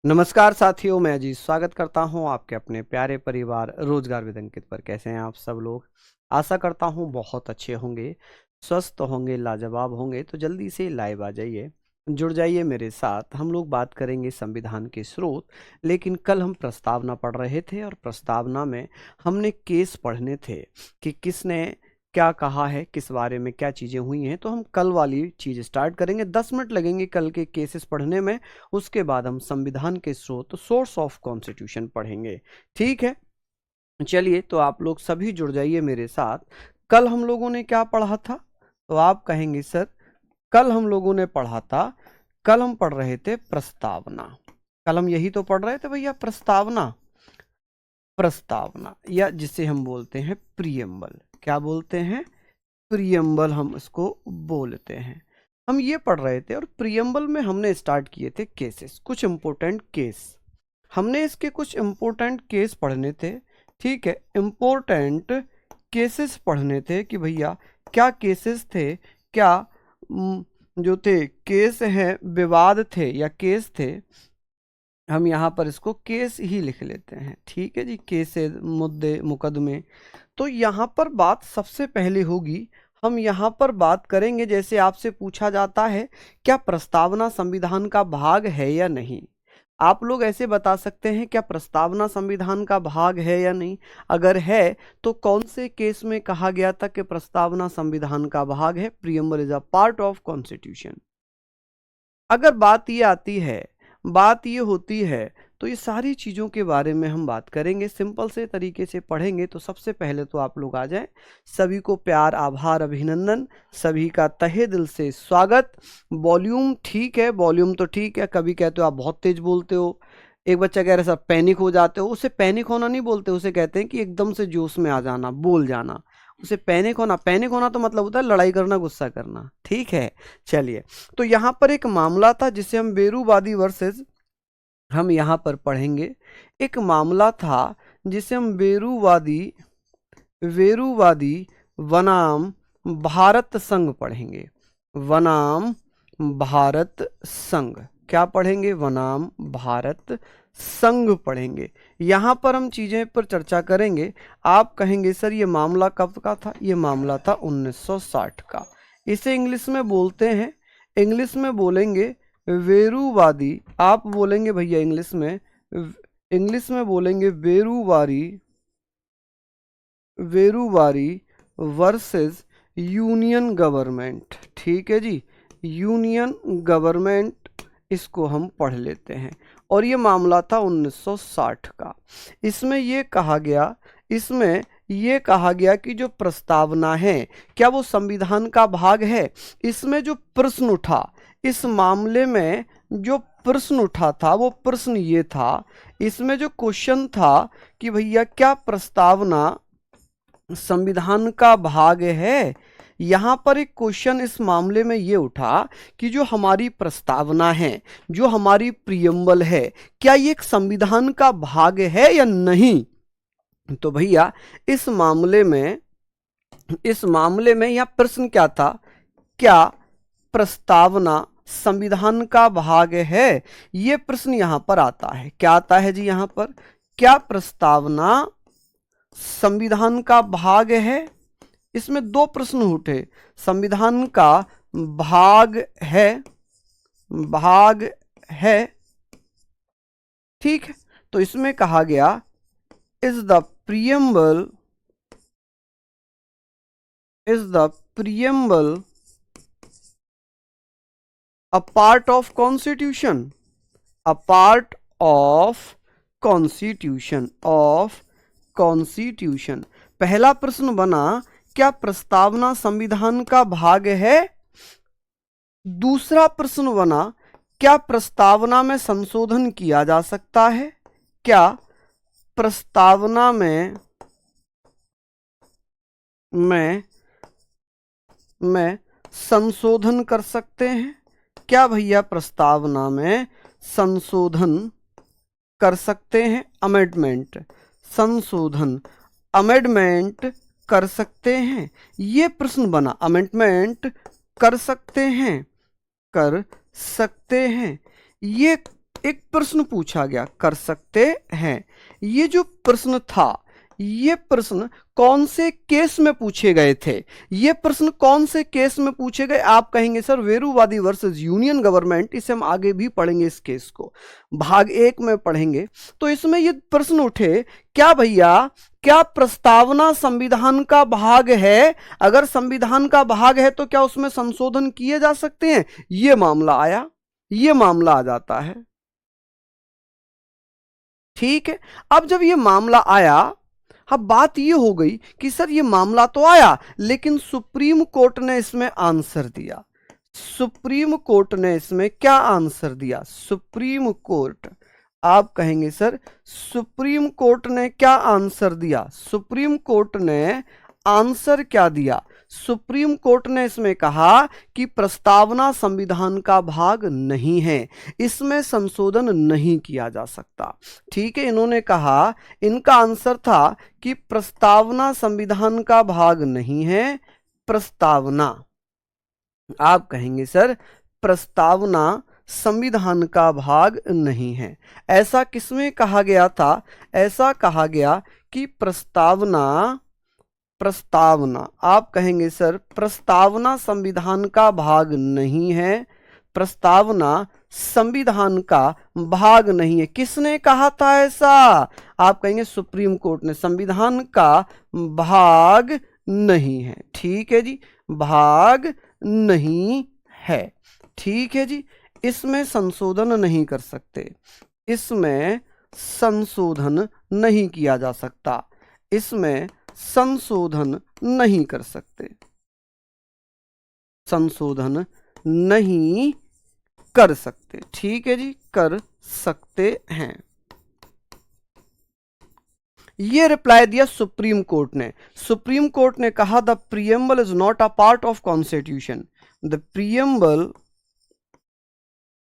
नमस्कार साथियों, मैं अजीत स्वागत करता हूं आपके अपने प्यारे परिवार रोजगार विद अंकित पर। कैसे हैं आप सब लोग? आशा करता हूं बहुत अच्छे होंगे, स्वस्थ होंगे, लाजवाब होंगे। तो जल्दी से लाइव आ जाइए, जुड़ जाइए मेरे साथ। हम लोग बात करेंगे संविधान के स्रोत। लेकिन कल हम प्रस्तावना पढ़ रहे थे और प्रस्तावना में हमने केस पढ़ने थे कि किसने क्या कहा है, किस बारे में क्या चीज़ें हुई हैं। तो हम कल वाली चीज़ स्टार्ट करेंगे। 10 मिनट लगेंगे कल के केसेस पढ़ने में। उसके बाद हम संविधान के स्रोत, सोर्स ऑफ कॉन्स्टिट्यूशन पढ़ेंगे। ठीक है, चलिए तो आप लोग सभी जुड़ जाइए मेरे साथ। कल हम लोगों ने क्या पढ़ा था? तो आप कहेंगे सर, कल हम लोगों ने पढ़ा था, कल हम पढ़ रहे थे प्रस्तावना। कल हम यही तो पढ़ रहे थे भैया, प्रस्तावना। प्रस्तावना या जिसे हम बोलते हैं प्रियम्बल। क्या बोलते हैं? प्रियम्बल हम इसको बोलते हैं। हम ये पढ़ रहे थे और प्रियम्बल में हमने स्टार्ट किए थे केसेस, कुछ इंपॉर्टेंट केस। हमने इसके कुछ इंपॉर्टेंट केस पढ़ने थे। ठीक है, इंपॉर्टेंट केसेस पढ़ने थे कि भैया क्या केसेस थे, क्या जो थे केस हैं, विवाद थे या केस थे। हम यहाँ पर इसको केस ही लिख लेते हैं। ठीक है जी, केसेस, मुद्दे, मुकदमे। तो यहाँ पर बात सबसे पहले होगी, हम यहाँ पर बात करेंगे, जैसे आपसे पूछा जाता है क्या प्रस्तावना संविधान का भाग है या नहीं। आप लोग ऐसे बता सकते हैं क्या प्रस्तावना संविधान का भाग है या नहीं। अगर है तो कौन से केस में कहा गया था कि प्रस्तावना संविधान का भाग है? Preamble is a part of constitution. अगर बात ये आती है, बात ये होती है, तो ये सारी चीज़ों के बारे में हम बात करेंगे, सिंपल से तरीके से पढ़ेंगे। तो सबसे पहले तो आप लोग आ जाएं। सभी को प्यार, आभार, अभिनंदन, सभी का तहे दिल से स्वागत। वॉल्यूम ठीक है, वॉल्यूम तो ठीक है। कभी कहते हो आप बहुत तेज बोलते हो, एक बच्चा कह रहा है सर पैनिक हो जाते हो। उसे पैनिक होना नहीं बोलते, उसे कहते हैं कि एकदम से जोश में आ जाना, बोल जाना। उसे पैनिक होना, पैनिक होना तो मतलब होता है लड़ाई करना, गुस्सा करना। ठीक है, चलिए। तो यहाँ पर एक मामला था जिसे हम बेरूवादी वर्सेस, हम यहाँ पर पढ़ेंगे। एक मामला था जिसे हम वेरूवादी बनाम भारत संघ पढ़ेंगे। बनाम भारत संघ क्या पढ़ेंगे? बनाम भारत संघ पढ़ेंगे। यहाँ पर हम चीज़ें पर चर्चा करेंगे। आप कहेंगे सर ये मामला कब का था? ये मामला था 1960 का। इसे इंग्लिश में बोलते हैं, इंग्लिश में बोलेंगे वेरूवादी। आप बोलेंगे भैया इंग्लिश में बोलेंगे वेरूवारी वर्सेस यूनियन गवर्नमेंट। ठीक है जी, यूनियन गवर्नमेंट, इसको हम पढ़ लेते हैं। और ये मामला था 1960 का। इसमें ये कहा गया कि जो प्रस्तावना है क्या वो संविधान का भाग है। इसमें जो प्रश्न उठा, इस मामले में जो प्रश्न उठा था वो प्रश्न ये था, इसमें जो क्वेश्चन था कि भैया क्या प्रस्तावना संविधान का भाग है। यहां पर एक क्वेश्चन इस मामले में ये उठा कि जो हमारी प्रस्तावना है, जो हमारी प्रियम्बल है, क्या ये एक संविधान का भाग है या नहीं। तो भैया इस मामले में यह प्रश्न क्या था, क्या प्रस्तावना संविधान का भाग है। यह प्रश्न यहां पर आता है। क्या आता है जी यहां पर? क्या प्रस्तावना संविधान का भाग है? इसमें दो प्रश्न उठे। संविधान का भाग है, ठीक है। तो इसमें कहा गया is the preamble a part of constitution, a part of constitution। पहला प्रश्न बना क्या प्रस्तावना संविधान का भाग है। दूसरा प्रश्न बना क्या प्रस्तावना में संशोधन किया जा सकता है। क्या प्रस्तावना में संशोधन कर सकते हैं। क्या भैया प्रस्तावना में संशोधन कर सकते हैं? अमेंडमेंट, संशोधन, अमेंडमेंट कर सकते हैं। ये प्रश्न बना, अमेंडमेंट कर सकते हैं। ये एक प्रश्न पूछा गया, कर सकते हैं। ये जो प्रश्न था, ये प्रश्न कौन से केस में पूछे गए थे? ये प्रश्न कौन से केस में पूछे गए? आप कहेंगे सर वेरुवादी वर्सेस यूनियन गवर्नमेंट, इसे हम आगे भी पढ़ेंगे, इस केस को भाग 1 में पढ़ेंगे। तो इसमें ये प्रश्न उठे, क्या भैया, क्या प्रस्तावना संविधान का भाग है? अगर संविधान का भाग है तो क्या उसमें संशोधन किए जा सकते हैं? ये मामला आया, ये मामला आ जाता है। ठीक है, अब जब ये मामला आया, अब बात ये हो गई कि सर ये मामला तो आया, लेकिन सुप्रीम कोर्ट ने इसमें आंसर दिया। सुप्रीम कोर्ट ने इसमें क्या आंसर दिया? सुप्रीम कोर्ट, आप कहेंगे सर सुप्रीम कोर्ट ने क्या आंसर दिया? सुप्रीम कोर्ट ने आंसर क्या दिया? सुप्रीम कोर्ट ने इसमें कहा कि प्रस्तावना संविधान का भाग नहीं है, इसमें संशोधन नहीं किया जा सकता। ठीक है, इन्होंने कहा, इनका आंसर था कि प्रस्तावना संविधान का भाग नहीं है। प्रस्तावना, आप कहेंगे सर प्रस्तावना संविधान का भाग नहीं है। ऐसा किसमें कहा गया था? ऐसा कहा गया कि प्रस्तावना, आप कहेंगे सर प्रस्तावना संविधान का भाग नहीं है। प्रस्तावना संविधान का भाग नहीं है। किसने कहा था ऐसा? आप कहेंगे सुप्रीम कोर्ट ने। संविधान का भाग नहीं है। ठीक है जी, भाग नहीं है। ठीक है जी, इसमें संशोधन नहीं कर सकते, इसमें संशोधन नहीं किया जा सकता, इसमें संशोधन नहीं कर सकते, संशोधन नहीं कर सकते। ठीक है जी, कर सकते हैं। ये रिप्लाई दिया सुप्रीम कोर्ट ने। सुप्रीम कोर्ट ने कहा the preamble is not a part of constitution. The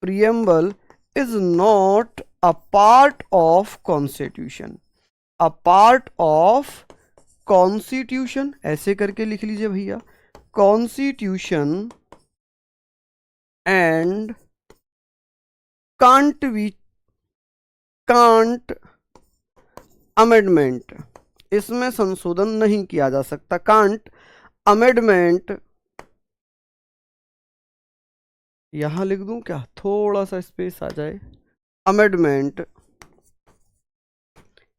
preamble is not a part of constitution. A part of constitution, ऐसे करके लिख लीजिए भैया, कॉन्स्टिट्यूशन एंड कांट अमेंडमेंट, इसमें संशोधन नहीं किया जा सकता। कांट अमेंडमेंट, यहां लिख दूं क्या? थोड़ा सा स्पेस आ जाए। Amendment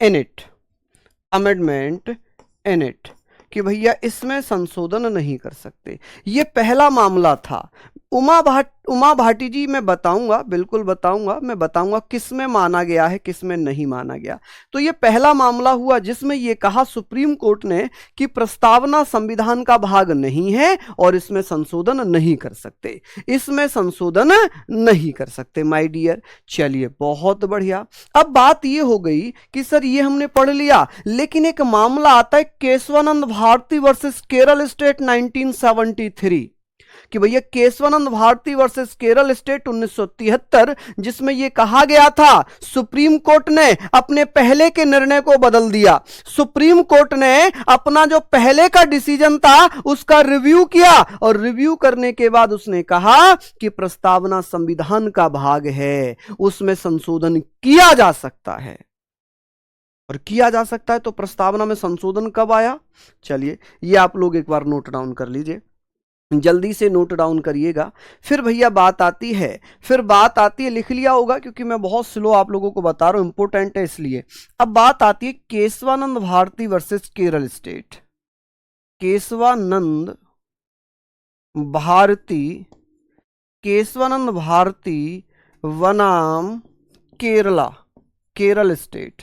in it, amendment in it, कि भैया इसमें संशोधन नहीं कर सकते। ये पहला मामला था। उमा भाटी जी, मैं बताऊंगा, बिल्कुल बताऊंगा, मैं बताऊंगा किस में माना गया है, किस में नहीं माना गया। तो ये पहला मामला हुआ जिसमें ये कहा सुप्रीम कोर्ट ने कि प्रस्तावना संविधान का भाग नहीं है और इसमें संशोधन नहीं कर सकते, इसमें संशोधन नहीं कर सकते माय डियर। चलिए, बहुत बढ़िया। अब बात ये हो गई कि सर ये हमने पढ़ लिया, लेकिन एक मामला आता है केशवानंद भारती वर्सेस केरल स्टेट 1973, कि भैया केशवानंद भारती वर्सेस केरल स्टेट 1973, जिसमें यह कहा गया था सुप्रीम कोर्ट ने अपने पहले के निर्णय को बदल दिया। सुप्रीम कोर्ट ने अपना जो पहले का डिसीजन था उसका रिव्यू किया और रिव्यू करने के बाद उसने कहा कि प्रस्तावना संविधान का भाग है, उसमें संशोधन किया जा सकता है। और किया जा सकता है तो प्रस्तावना में संशोधन कब आया? चलिए, ये आप लोग एक बार नोट डाउन कर लीजिए, जल्दी से नोट डाउन करिएगा। फिर भैया बात आती है, लिख लिया होगा क्योंकि मैं बहुत स्लो आप लोगों को बता रहा हूं, इंपोर्टेंट है इसलिए। अब बात आती है केशवानंद भारती वर्सेस केरल स्टेट। केशवानंद भारती बनाम केरल स्टेट,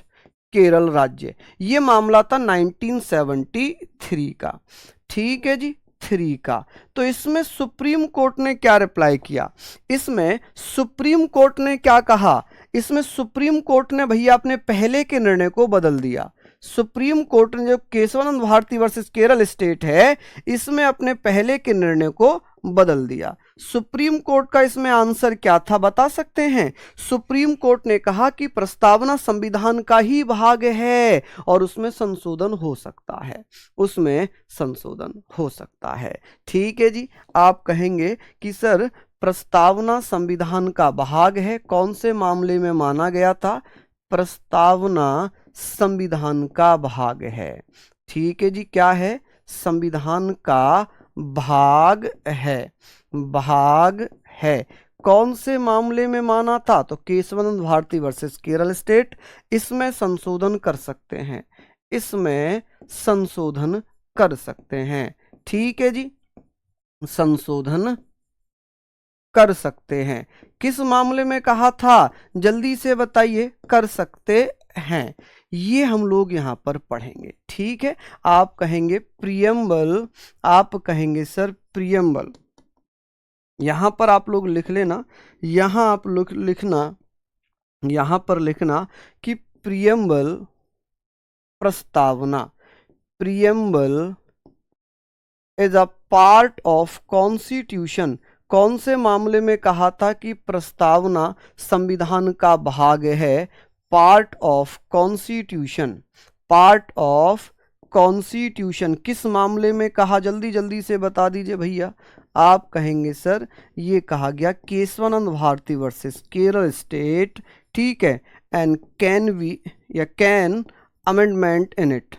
केरल राज्य। ये मामला था 1973 का। ठीक है जी, 3 का। तो इसमें सुप्रीम कोर्ट ने क्या रिप्लाई किया? इसमें सुप्रीम कोर्ट ने क्या कहा? इसमें सुप्रीम कोर्ट ने भैया अपने पहले के निर्णय को बदल दिया। सुप्रीम कोर्ट ने जो केशवानंद भारती वर्सेस केरल स्टेट है, इसमें अपने पहले के निर्णय को बदल दिया। सुप्रीम कोर्ट का इसमें आंसर क्या था, बता सकते हैं? सुप्रीम कोर्ट ने कहा कि प्रस्तावना संविधान का ही भाग है और उसमें संशोधन हो सकता है, उसमें संशोधन हो सकता है। ठीक है जी, आप कहेंगे कि सर प्रस्तावना संविधान का भाग है, कौन से मामले में माना गया था? प्रस्तावना संविधान का भाग है। ठीक है जी, क्या है? संविधान का भाग है, भाग है। कौन से मामले में माना था? तो केशवानंद भारती वर्सेस केरल स्टेट। इसमें संशोधन कर सकते हैं, इसमें संशोधन कर सकते हैं। ठीक है जी, संशोधन कर सकते हैं। किस मामले में कहा था? जल्दी से बताइए। कर सकते हैं, ये हम लोग यहां पर पढ़ेंगे। ठीक है, आप कहेंगे प्रियम्बल, आप कहेंगे सर प्रियम्बल। यहां पर आप लोग लिख लेना, यहां आप लोग लिखना, यहां पर लिखना कि प्रियम्बल प्रस्तावना, preamble is a part of constitution. कौन से मामले में कहा था कि प्रस्तावना संविधान का भाग है? Part of constitution, part of constitution. किस मामले में कहा? जल्दी जल्दी से बता दीजिए भैया। आप कहेंगे सर ये कहा गया केशवानंद भारती वर्सेस केरल स्टेट। ठीक है, एंड कैन वी या can amendment in it,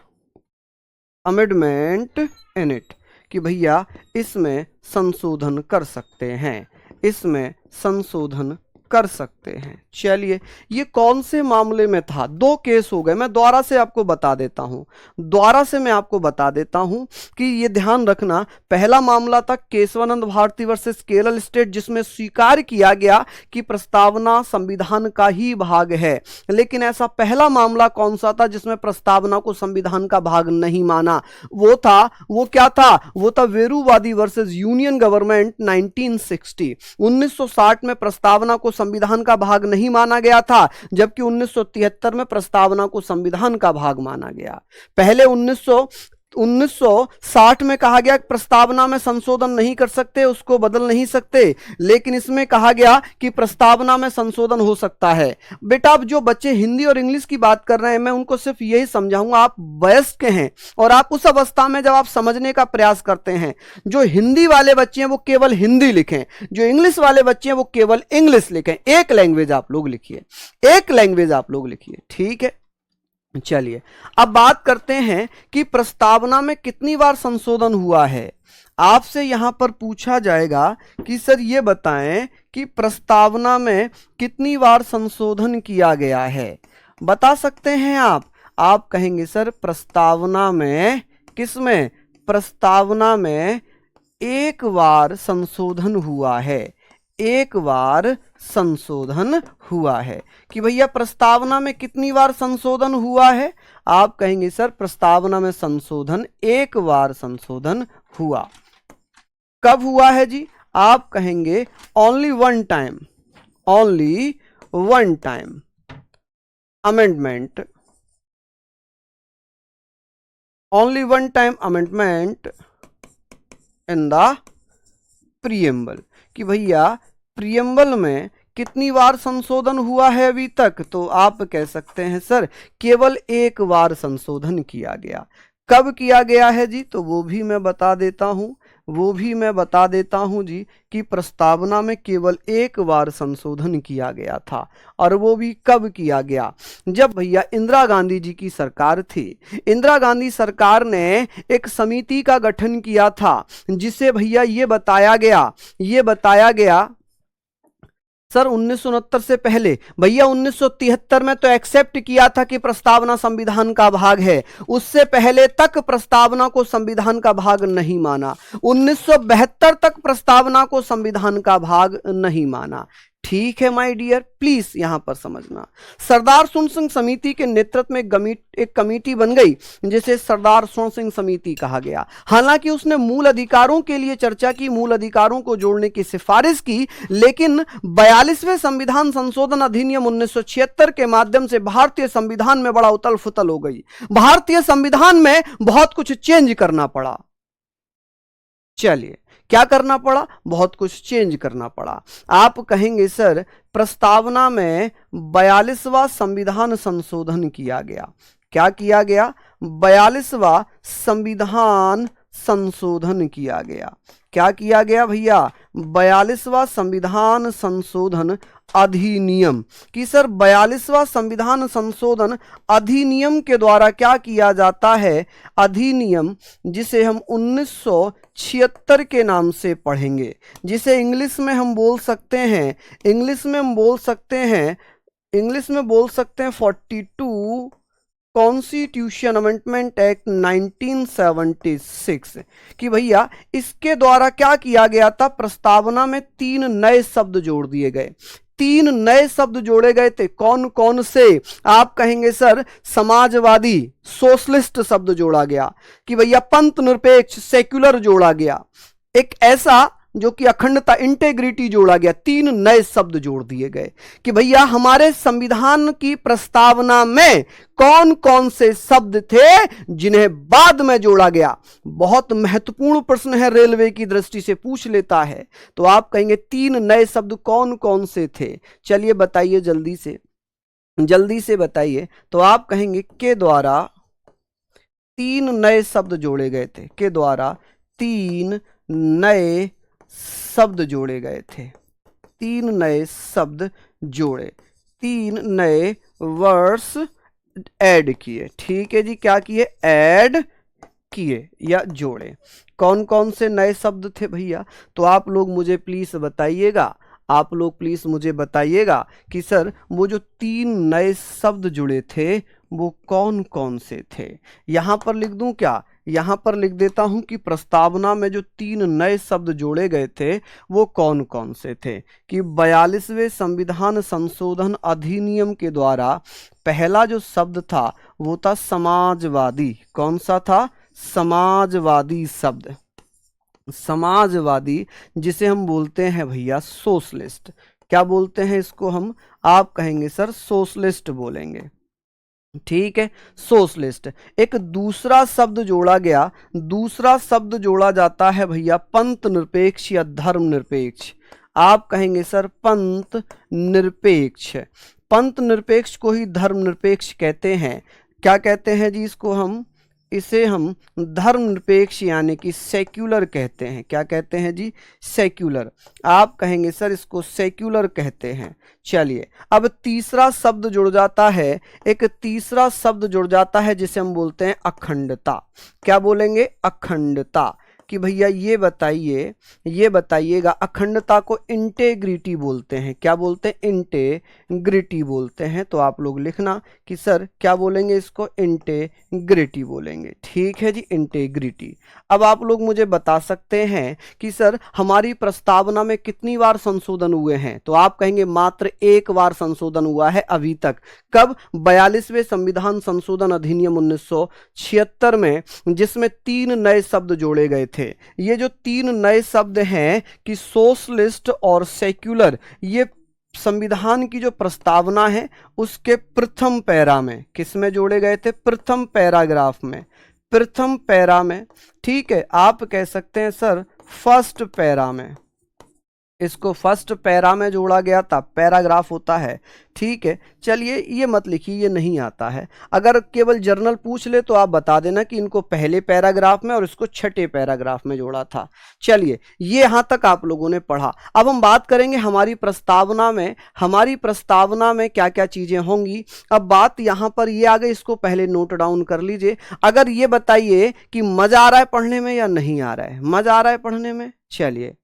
amendment in it, कि भैया इसमें संशोधन कर सकते हैं, इसमें संशोधन कर सकते हैं। चलिए, ये कौन से मामले में था? दो केस हो गए। मैं दोबारा से आपको बता देता हूं, दोबारा से मैं आपको बता देता हूं कि ये ध्यान रखना। पहला मामला था केशवानंद भारती वर्सेस केरल स्टेट, जिसमें स्वीकार किया गया कि प्रस्तावना संविधान का ही भाग है। लेकिन ऐसा पहला मामला कौन सा था जिसमें प्रस्तावना को संविधान का भाग नहीं माना? वो था, वो क्या था? वो था वेरुवादी वर्सेस यूनियन गवर्नमेंट 1960। 1960 में प्रस्तावना को संविधान का भाग नहीं माना गया था, जबकि 1973 में प्रस्तावना को संविधान का भाग माना गया। पहले 1960 में कहा गया कि प्रस्तावना में संशोधन नहीं कर सकते, उसको बदल नहीं सकते, लेकिन इसमें कहा गया कि प्रस्तावना में संशोधन हो सकता है। बेटा, अब जो बच्चे हिंदी और इंग्लिश की बात कर रहे हैं, मैं उनको सिर्फ यही समझाऊंगा, आप वयस्क हैं और आप उस अवस्था में जब आप समझने का प्रयास करते हैं, जो हिंदी वाले बच्चे हैं वो केवल हिंदी लिखें, जो इंग्लिश वाले बच्चे हैं वो केवल इंग्लिश लिखें। एक लैंग्वेज आप लोग लिखिए, एक लैंग्वेज आप लोग लिखिए। ठीक है, चलिए अब बात करते हैं कि प्रस्तावना में कितनी बार संशोधन हुआ है। आपसे यहां पर पूछा जाएगा कि सर ये बताएं कि प्रस्तावना में कितनी बार संशोधन किया गया है। बता सकते हैं आप कहेंगे सर प्रस्तावना में, किसमें? प्रस्तावना में एक बार संशोधन हुआ है, एक बार संशोधन हुआ है। कि भैया प्रस्तावना में कितनी बार संशोधन हुआ है? आप कहेंगे सर प्रस्तावना में संशोधन एक बार संशोधन हुआ। कब हुआ है जी? आप कहेंगे only one time, only one time amendment, only one time amendment in the preamble. कि भैया प्रियम्बल में कितनी बार संशोधन हुआ है अभी तक? तो आप कह सकते हैं सर केवल एक बार संशोधन किया गया। कब किया गया है जी? तो वो भी मैं बता देता हूं, वो भी मैं बता देता हूं जी कि प्रस्तावना में केवल एक बार संशोधन किया गया था। और वो भी कब किया गया? जब भैया इंदिरा गांधी जी की सरकार थी। इंदिरा गांधी सरकार ने एक समिति का गठन किया था, जिसे भैया ये बताया गया सर 1969 से पहले, भैया 1973 में तो एक्सेप्ट किया था कि प्रस्तावना संविधान का भाग है, उससे पहले तक प्रस्तावना को संविधान का भाग नहीं माना। 1972 तक प्रस्तावना को संविधान का भाग नहीं माना। ठीक है माय डियर, प्लीज यहां पर समझना। सरदार सुन सिंह समिति के नेतृत्व में एक कमेटी बन गई, जिसे सरदार सुन सिंह समिति कहा गया। हालांकि उसने मूल अधिकारों के लिए चर्चा की, मूल अधिकारों को जोड़ने की सिफारिश की, लेकिन 42वें संविधान संशोधन अधिनियम 1976 के माध्यम से भारतीय संविधान में बड़ा उथल फुथल हो गई। भारतीय संविधान में बहुत कुछ चेंज करना पड़ा। चलिए, क्या करना पड़ा? बहुत कुछ चेंज करना पड़ा। आप कहेंगे सर प्रस्तावना में 42वां संविधान संशोधन किया गया। क्या किया गया? 42वां संविधान संशोधन किया गया। क्या किया गया भैया? 42वां संविधान संशोधन अधिनियम, कि सर 42वां संविधान संशोधन अधिनियम के द्वारा क्या किया जाता है, अधिनियम जिसे हम 1976 के नाम से पढ़ेंगे, जिसे इंग्लिश में हम बोल सकते हैं, इंग्लिश में बोल सकते हैं 42 कॉन्स्टिट्यूशन अमेंडमेंट एक्ट 1976, कि भैया इसके द्वारा क्या किया गया था, प्रस्तावना में 3 नए शब्द जोड़ दिए गए, 3 नए शब्द जोड़े गए थे। कौन कौन से, आप कहेंगे सर समाजवादी सोशलिस्ट शब्द जोड़ा गया, कि भैया पंथ निरपेक्ष सेक्युलर जोड़ा गया, एक ऐसा जो कि अखंडता इंटेग्रिटी जोड़ा गया, 3 नए शब्द जोड़ दिए गए, कि भैया हमारे संविधान की प्रस्तावना में कौन कौन से शब्द थे जिन्हें बाद में जोड़ा गया। बहुत महत्वपूर्ण प्रश्न है, रेलवे की दृष्टि से पूछ लेता है, तो आप कहेंगे 3 नए शब्द कौन कौन से थे, चलिए बताइए जल्दी से बताइए। तो आप कहेंगे के द्वारा 3 नए शब्द जोड़े गए थे, के द्वारा 3 नए शब्द जोड़े गए थे, 3 नए शब्द जोड़े, 3 नए वर्ड्स ऐड किए, ठीक है जी, क्या किए, ऐड किए या जोड़े। कौन कौन से नए शब्द थे भैया, तो आप लोग मुझे प्लीज बताइएगा, कि सर वो जो 3 नए शब्द जुड़े थे वो कौन कौन से थे। यहां पर लिख दूं क्या, यहां पर लिख देता हूं कि प्रस्तावना में जो 3 नए शब्द जोड़े गए थे वो कौन कौन से थे, कि 42वें संविधान संशोधन अधिनियम के द्वारा पहला जो शब्द था वो था समाजवादी। कौन सा था, समाजवादी शब्द, समाजवादी जिसे हम बोलते हैं भैया सोशलिस्ट। क्या बोलते हैं इसको हम, आप कहेंगे सर सोशलिस्ट बोलेंगे, ठीक है, सोशलिस्ट। एक दूसरा शब्द जोड़ा गया, दूसरा शब्द जोड़ा जाता है भैया पंथ निरपेक्ष या धर्म निरपेक्ष। आप कहेंगे सर पंथ निरपेक्ष, पंथ निरपेक्ष को ही धर्म निरपेक्ष कहते हैं। क्या कहते हैं जी इसको, इसे हम धर्म निरपेक्ष यानी कि सेक्युलर कहते हैं। क्या कहते हैं जी, सेक्युलर। आप कहेंगे सर इसको सेक्युलर कहते हैं। चलिए अब तीसरा शब्द जुड़ जाता है, एक तीसरा शब्द जुड़ जाता है जिसे हम बोलते हैं अखंडता। क्या बोलेंगे, अखंडता, कि भैया ये बताइएगा अखंडता को इंटेग्रिटी बोलते हैं। क्या बोलते हैं, इंटेग्रिटी बोलते हैं। तो आप लोग लिखना कि सर क्या बोलेंगे इसको, इंटेग्रिटी बोलेंगे, ठीक है जी, इंटेग्रिटी। अब आप लोग मुझे बता सकते हैं कि सर हमारी प्रस्तावना में कितनी बार संशोधन हुए हैं, तो आप कहेंगे मात्र 1 बार संशोधन हुआ है अभी तक। कब, 42वें संविधान संशोधन अधिनियम 1976 में, जिसमें 3 नए शब्द जोड़े गए थे। ये जो 3 नए शब्द हैं कि सोशलिस्ट और सेक्युलर, ये संविधान की जो प्रस्तावना है उसके प्रथम पैरा में, किसमें जोड़े गए थे, प्रथम पैराग्राफ में, प्रथम पैरा में, ठीक है। आप कह सकते हैं सर फर्स्ट पैरा में, इसको फर्स्ट पैरा में जोड़ा गया था, पैराग्राफ होता है, ठीक है। चलिए ये मत लिखिए, ये नहीं आता है। अगर केवल जर्नल पूछ ले तो आप बता देना कि इनको पहले पैराग्राफ में और इसको छठे पैराग्राफ में जोड़ा था। चलिए ये यहां तक आप लोगों ने पढ़ा। अब हम बात करेंगे हमारी प्रस्तावना में क्या क्या चीजें होंगी। अब बात यहां पर ये आ गई, इसको पहले नोट डाउन कर लीजिए। अगर ये बताइए कि मजा आ रहा है पढ़ने में या नहीं आ रहा है, मजा आ रहा है पढ़ने में, चलिए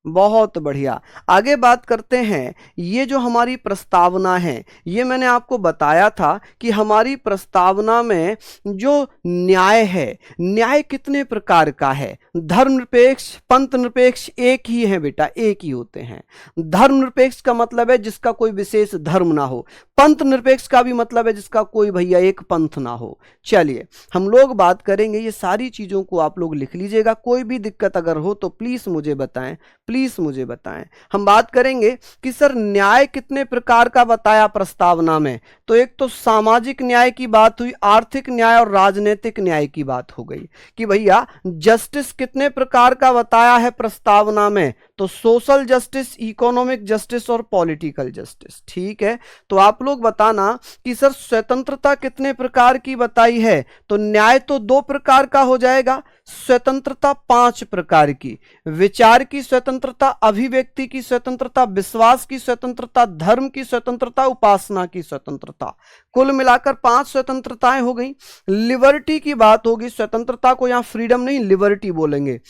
बहुत बढ़िया। आगे बात करते हैं, ये जो हमारी प्रस्तावना है, ये मैंने आपको बताया था कि हमारी प्रस्तावना में जो न्याय है, न्याय कितने प्रकार का है, धर्मनिरपेक्ष, पंथ निरपेक्ष एक ही है बेटा, एक ही होते हैं। धर्मनिरपेक्ष का मतलब है जिसका कोई विशेष धर्म ना हो, पंथ निरपेक्ष का भी मतलब है जिसका कोई भैया एक पंथ ना हो। चलिए हम लोग बात करेंगे, ये सारी चीजों को आप लोग लिख लीजिएगा, कोई भी दिक्कत अगर हो तो प्लीज मुझे बताएं, प्लीज मुझे बताएं। हम बात करेंगे कि सर न्याय कितने प्रकार का बताया प्रस्तावना में, तो एक तो सामाजिक न्याय की बात हुई, आर्थिक न्याय और राजनीतिक न्याय की बात हो गई कि भैया जस्टिस कितने प्रकार का बताया है प्रस्तावना में, तो सोशल जस्टिस, इकोनॉमिक जस्टिस और पॉलिटिकल जस्टिस। ठीक है, तो आप लोग बताना कि सर स्वतंत्रता कितने प्रकार की बताई है, तो न्याय तो 2 प्रकार का हो जाएगा, स्वतंत्रता 5 प्रकार की, विचार की स्वतंत्रता, अभिव्यक्ति की स्वतंत्रता, विश्वास की स्वतंत्रता, धर्म की स्वतंत्रता, उपासना की स्वतंत्रता। कुल मिलाकर 5 स्वतंत्रताएं हो गई। लिबर्टी की बात होगी, स्वतंत्रता को यहां फ्रीडम नहीं लिबर्टी बोलेंगे।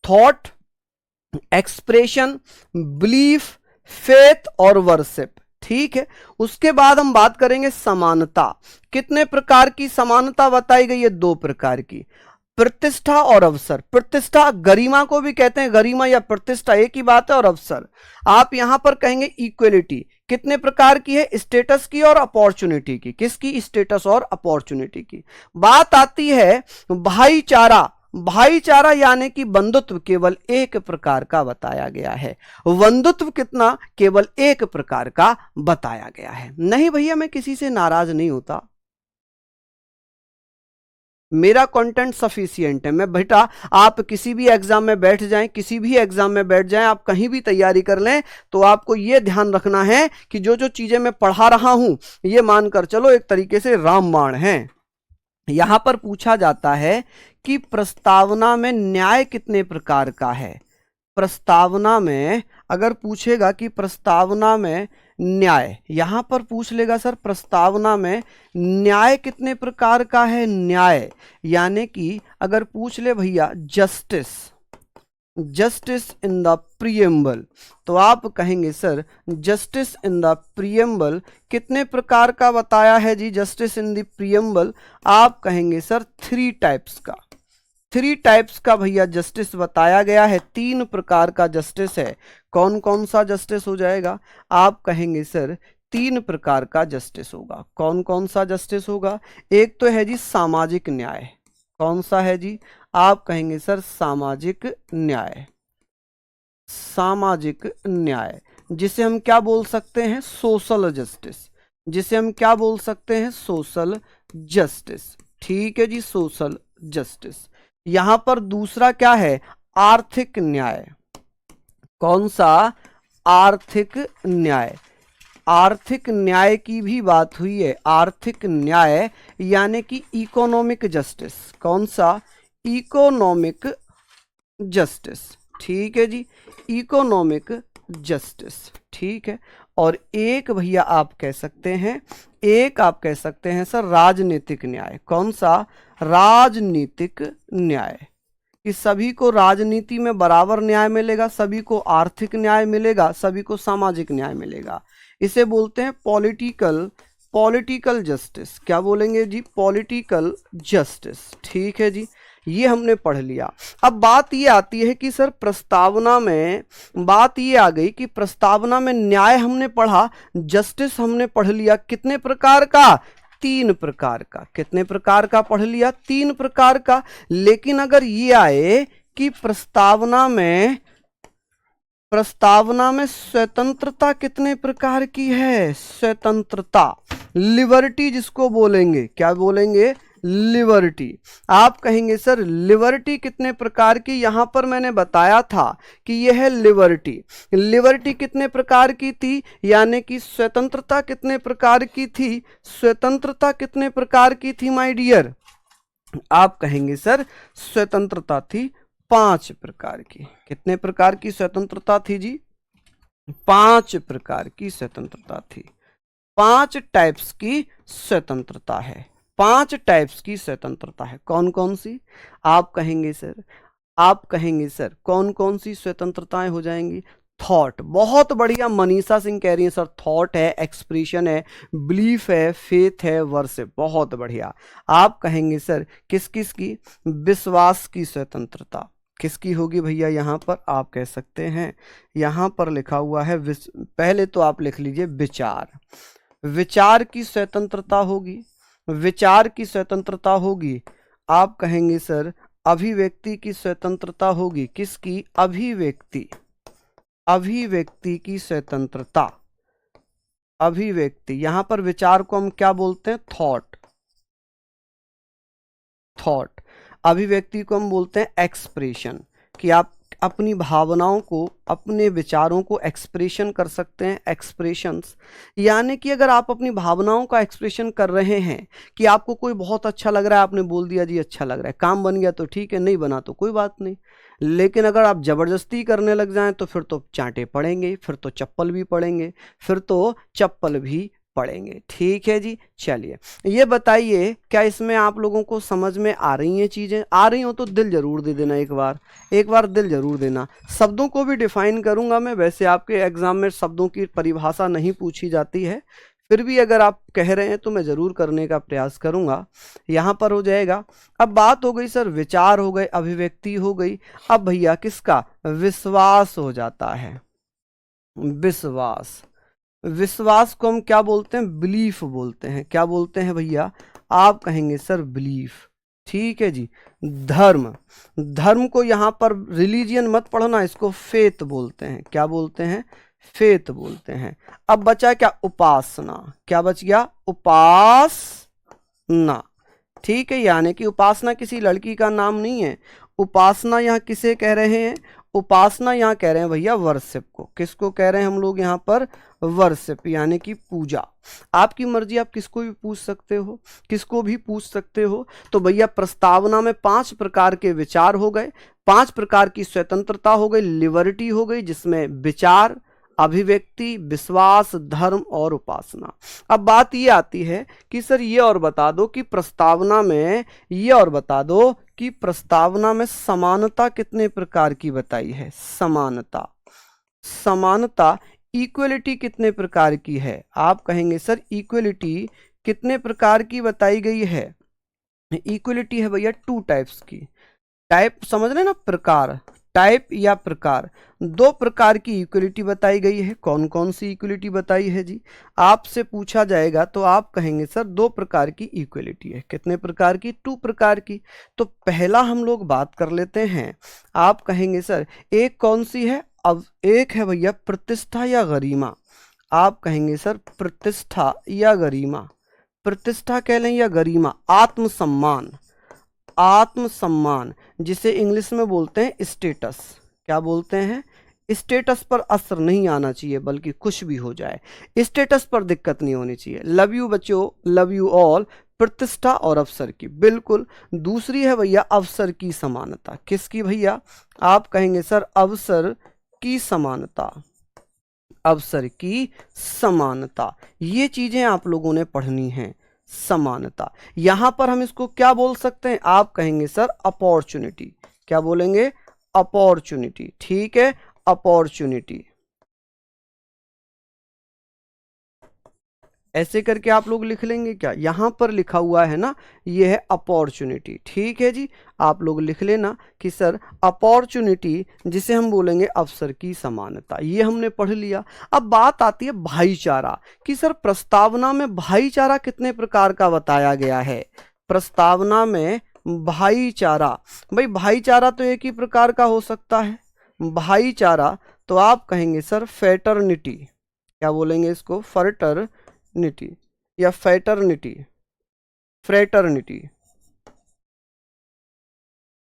थॉट, एक्सप्रेशन, बिलीफ, फेथ और वर्शिप। ठीक है, उसके बाद हम बात करेंगे समानता। कितने प्रकार की समानता बताई गई है? 2 प्रकार की, प्रतिष्ठा और अवसर। प्रतिष्ठा गरिमा को भी कहते हैं, गरिमा या प्रतिष्ठा एक ही बात है, और अवसर आप यहां पर कहेंगे इक्वलिटी। कितने प्रकार की है? स्टेटस की और अपॉर्चुनिटी की। किसकी? स्टेटस और अपॉर्चुनिटी की। बात आती है भाईचारा। भाईचारा यानी कि बंधुत्व केवल एक प्रकार का बताया गया है। बंधुत्व कितना? केवल एक प्रकार का बताया गया है। नहीं भैया, मैं किसी से नाराज नहीं होता, मेरा कंटेंट सफिशिएंट है। मैं बेटा, आप किसी भी एग्जाम में बैठ जाएं, किसी भी एग्जाम में बैठ जाएं, आप कहीं भी तैयारी कर लें, तो आपको यह ध्यान रखना है कि जो जो चीजें मैं पढ़ा रहा हूं, ये मानकर चलो एक तरीके से रामबाण है। यहां पर पूछा जाता है कि प्रस्तावना में न्याय कितने प्रकार का है। प्रस्तावना में अगर पूछेगा कि प्रस्तावना में न्याय, यहां पर पूछ लेगा सर प्रस्तावना में न्याय कितने प्रकार का है। न्याय यानी कि अगर पूछ ले भैया justice, justice in the preamble, तो आप कहेंगे sir justice in the preamble कितने प्रकार का बताया है जी। जस्टिस इन द प्रीएम्बल आप कहेंगे सर 3 टाइप्स का। 3 टाइप्स का भैया जस्टिस बताया गया है, 3 प्रकार का जस्टिस है। कौन कौन सा जस्टिस हो जाएगा? आप कहेंगे सर 3 प्रकार का जस्टिस होगा। कौन कौन सा जस्टिस होगा? एक तो है जी सामाजिक न्याय। कौन सा है जी? आप कहेंगे सर सामाजिक न्याय। सामाजिक न्याय जिसे हम क्या बोल सकते हैं? Social justice. जिसे हम क्या बोल सकते हैं? Social justice. ठीक है जी, सोशल जस्टिस। यहां पर दूसरा क्या है? आर्थिक न्याय। कौन सा? आर्थिक न्याय। आर्थिक न्याय की भी बात हुई है। आर्थिक न्याय यानी कि इकोनॉमिक जस्टिस। कौन सा? Economic justice. ठीक है जी, इकोनॉमिक जस्टिस। ठीक है, और एक भैया आप कह सकते हैं, एक आप कह सकते हैं सर राजनीतिक न्याय। कौन सा? राजनीतिक न्याय, कि सभी को राजनीति में बराबर न्याय मिलेगा, सभी को आर्थिक न्याय मिलेगा, सभी को सामाजिक न्याय मिलेगा। इसे बोलते हैं पॉलिटिकल जस्टिस। क्या बोलेंगे जी? Political justice. ठीक है जी, ये हमने पढ़ लिया। अब बात ये आती है कि सर प्रस्तावना में बात ये आ गई कि प्रस्तावना में न्याय हमने पढ़ा, जस्टिस हमने पढ़ लिया, कितने प्रकार का? 3 प्रकार का। कितने प्रकार का पढ़ लिया? 3 प्रकार का। लेकिन अगर ये आए कि प्रस्तावना में स्वतंत्रता कितने प्रकार की है? स्वतंत्रता, लिबर्टी जिसको बोलेंगे, क्या बोलेंगे? लिबर्टी। आप कहेंगे सर लिबर्टी कितने प्रकार की? यहां पर मैंने बताया था कि यह है लिबर्टी। लिबर्टी कितने प्रकार की थी? यानी कि स्वतंत्रता कितने प्रकार की थी? स्वतंत्रता कितने प्रकार की थी माय डियर? आप कहेंगे सर स्वतंत्रता थी 5 प्रकार की। कितने प्रकार की स्वतंत्रता थी जी? 5 प्रकार की स्वतंत्रता थी। 5 टाइप्स की स्वतंत्रता है। 5 टाइप्स की स्वतंत्रता है। कौन कौन सी? आप कहेंगे सर कौन कौन सी स्वतंत्रताएं हो जाएंगी? थॉट, बहुत बढ़िया, मनीषा सिंह कह रही है सर थॉट है, एक्सप्रेशन है, बिलीफ है, फेथ है, वर्शिप। बहुत बढ़िया। आप कहेंगे सर किस किस की? विश्वास की स्वतंत्रता किसकी होगी भैया? यहां पर आप कह सकते हैं, यहां पर लिखा हुआ है पहले तो आप लिख लीजिए विचार की स्वतंत्रता होगी। विचार की स्वतंत्रता होगी। आप कहेंगे सर अभिव्यक्ति की स्वतंत्रता होगी। किसकी? अभिव्यक्ति की स्वतंत्रता। अभिव्यक्ति, यहां पर विचार को हम क्या बोलते हैं? थॉट। अभिव्यक्ति को हम बोलते हैं एक्सप्रेशन, कि आप अपनी भावनाओं को, अपने विचारों को एक्सप्रेशन कर सकते हैं, एक्सप्रेशंस। यानी कि अगर आप अपनी भावनाओं का एक्सप्रेशन कर रहे हैं कि आपको कोई बहुत अच्छा लग रहा है, आपने बोल दिया जी अच्छा लग रहा है, काम बन गया तो ठीक है, नहीं बना तो कोई बात नहीं। लेकिन अगर आप ज़बरदस्ती करने लग जाएं तो फिर तो चांटे पड़ेंगे, फिर तो चप्पल भी पड़ेंगे, फिर तो चप्पल भी पड़ेंगे। ठीक है जी, चलिए ये बताइए क्या इसमें आप लोगों को समझ में आ रही हैं चीज़ें? आ रही हो तो दिल जरूर दे देना, एक बार दिल जरूर देना। शब्दों को भी डिफाइन करूंगा मैं, वैसे आपके एग्जाम में शब्दों की परिभाषा नहीं पूछी जाती है, फिर भी अगर आप कह रहे हैं तो मैं ज़रूर करने का प्रयास करूंगा। यहाँ पर हो जाएगा। अब बात हो गई सर, विचार हो गए, अभिव्यक्ति हो गई। अब भैया किसका विश्वास हो जाता है? विश्वास। विश्वास को हम क्या बोलते हैं? बिलीफ बोलते हैं। क्या बोलते हैं भैया? आप कहेंगे सर बिलीफ। ठीक है जी। धर्म, धर्म को यहाँ पर रिलीजियन मत पढ़ना, इसको फेथ बोलते हैं। क्या बोलते हैं? फेथ बोलते हैं। अब बचा क्या? उपासना। क्या बच गया? उपासना। ठीक है, यानी कि उपासना किसी लड़की का नाम नहीं है। उपासना यहाँ किसे कह रहे हैं? उपासना यहाँ कह रहे हैं भैया वर्शिप को। किसको कह रहे हैं हम लोग यहाँ पर? वर्शिप, यानी कि पूजा। आपकी मर्जी, आप किसको भी पूछ सकते हो, किसको भी पूछ सकते हो। तो भैया प्रस्तावना में 5 प्रकार के विचार हो गए, 5 प्रकार की स्वतंत्रता हो गई, लिबर्टी हो गई, जिसमें विचार, अभिव्यक्ति, विश्वास, धर्म और उपासना। अब बात ये आती है कि सर ये और बता दो कि प्रस्तावना में, ये और बता दो कि प्रस्तावना में समानता कितने प्रकार की बताई है? समानता, समानता। इक्वलिटी कितने प्रकार की है? आप कहेंगे सर इक्वलिटी कितने प्रकार की बताई गई है? इक्वलिटी है भैया 2 टाइप्स की। टाइप समझ रहे ना, प्रकार, टाइप या प्रकार, 2 प्रकार की इक्वलिटी बताई गई है। कौन कौन सी इक्वलिटी बताई है जी? आपसे पूछा जाएगा तो आप कहेंगे सर 2 प्रकार की इक्वलिटी है। कितने प्रकार की? 2 प्रकार की। तो पहला हम लोग बात कर लेते हैं। आप कहेंगे सर एक कौन सी है? अब एक है भैया प्रतिष्ठा या गरिमा। आप कहेंगे सर प्रतिष्ठा या गरिमा। प्रतिष्ठा कह लें या गरिमा, आत्मसम्मान, आत्मसम्मान, जिसे इंग्लिश में बोलते हैं स्टेटस। क्या बोलते हैं? स्टेटस पर असर नहीं आना चाहिए, बल्कि कुछ भी हो जाए स्टेटस पर दिक्कत नहीं होनी चाहिए। लव यू बच्चों, लव यू ऑल। प्रतिष्ठा और अवसर की, बिल्कुल। दूसरी है भैया अवसर की समानता। किसकी भैया? आप कहेंगे सर अवसर की समानता, अवसर की समानता। ये चीजें आप लोगों ने पढ़नी है। समानता, यहां पर हम इसको क्या बोल सकते हैं? आप कहेंगे सर अपॉर्चुनिटी। क्या बोलेंगे? अपॉर्चुनिटी। ठीक है, अपॉर्चुनिटी। ऐसे करके आप लोग लिख लेंगे। क्या यहां पर लिखा हुआ है ना, ये है अपॉर्चुनिटी। ठीक है जी, आप लोग लिख लेना कि सर अपॉर्चुनिटी, जिसे हम बोलेंगे अवसर की समानता। ये हमने पढ़ लिया। अब बात आती है भाईचारा, कि सर प्रस्तावना में भाईचारा कितने प्रकार का बताया गया है? प्रस्तावना में भाईचारा, भाई भाईचारा तो एक ही प्रकार का हो सकता है भाईचारा। तो आप कहेंगे सर फेटर्निटी। क्या बोलेंगे इसको? फर्टरनिटी या फैटर्निटी, फ्रेटर्निटी,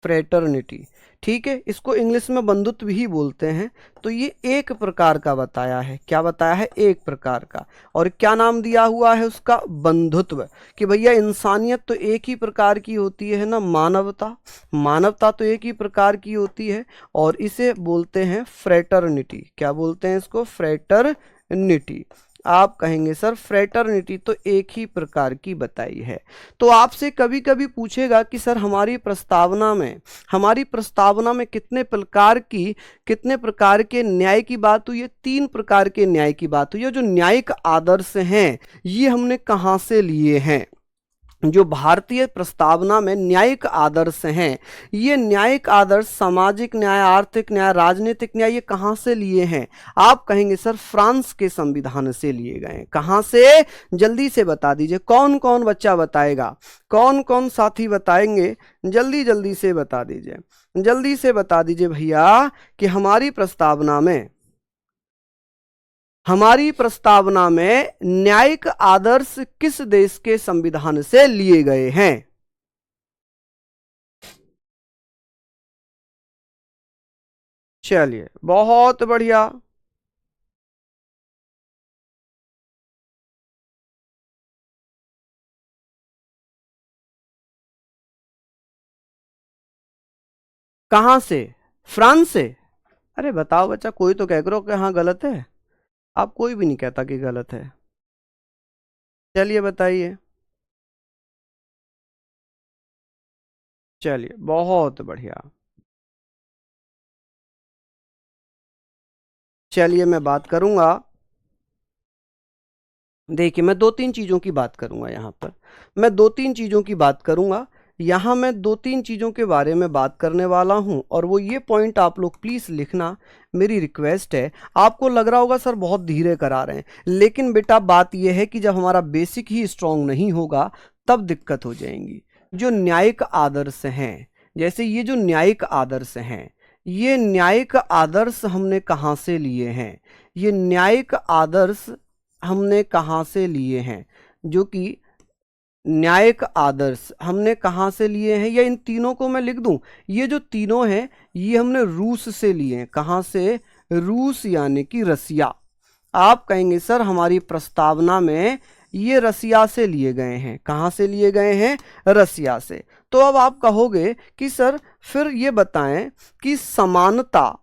फ्रेटर्निटी। ठीक है, इसको इंग्लिश में बंधुत्व ही बोलते हैं। तो ये एक प्रकार का बताया है। क्या बताया है? एक प्रकार का। और क्या नाम दिया हुआ है उसका? बंधुत्व। कि भैया इंसानियत तो एक ही प्रकार की होती है ना, मानवता, मानवता तो एक ही प्रकार की होती है, और इसे बोलते हैं फ्रेटर्निटी। क्या बोलते हैं इसको? फ्रेटर्निटी। आप कहेंगे सर फ्रेटर्निटी तो एक ही प्रकार की बताई है। तो आपसे कभी कभी पूछेगा कि सर हमारी प्रस्तावना में, हमारी प्रस्तावना में कितने प्रकार की, कितने प्रकार के न्याय की बात हुई है? 3 प्रकार के न्याय की बात हुई है। जो न्यायिक आदर्श हैं ये हमने कहाँ से लिए हैं? जो भारतीय प्रस्तावना में न्यायिक आदर्श हैं, ये न्यायिक आदर्श सामाजिक न्याय, आर्थिक न्याय, राजनीतिक न्याय, ये कहाँ से लिए हैं? आप कहेंगे सर फ्रांस के संविधान से लिए गए हैं। कहाँ से? जल्दी से बता दीजिए। कौन कौन बच्चा बताएगा? कौन कौन साथी बताएंगे? जल्दी जल्दी से बता दीजिए, जल्दी से बता दीजिए भैया कि हमारी प्रस्तावना में, हमारी प्रस्तावना में न्यायिक आदर्श किस देश के संविधान से लिए गए हैं? चलिए बहुत बढ़िया। कहाँ से? फ्रांस से? अरे बताओ बच्चा, कोई तो कह करो कि हाँ गलत है। आप कोई भी नहीं कहता कि गलत है। चलिए बताइए। चलिए बहुत बढ़िया। चलिए मैं बात करूंगा। देखिए मैं दो तीन चीज़ों की बात करूंगा यहाँ पर। मैं दो तीन चीज़ों की बात करूंगा। यहाँ मैं दो तीन चीज़ों के बारे में बात करने वाला हूँ, और वो ये पॉइंट आप लोग प्लीज़ लिखना, मेरी रिक्वेस्ट है। आपको लग रहा होगा सर बहुत धीरे करा रहे हैं, लेकिन बेटा बात यह है कि जब हमारा बेसिक ही स्ट्रांग नहीं होगा तब दिक्कत हो जाएंगी। जो न्यायिक आदर्श हैं, जैसे ये जो न्यायिक आदर्श हैं, ये न्यायिक आदर्श हमने कहाँ से लिए हैं? ये न्यायिक आदर्श हमने कहाँ से लिए हैं? जो कि न्यायिक आदर्श हमने कहाँ से लिए हैं, या इन तीनों को मैं लिख दूं? ये जो तीनों हैं ये हमने रूस से लिए हैं। कहाँ से? रूस यानी कि रसिया। आप कहेंगे सर हमारी प्रस्तावना में ये रसिया से लिए गए हैं। कहाँ से लिए गए हैं? रसिया से। तो अब आप कहोगे कि सर फिर ये बताएं कि समानता,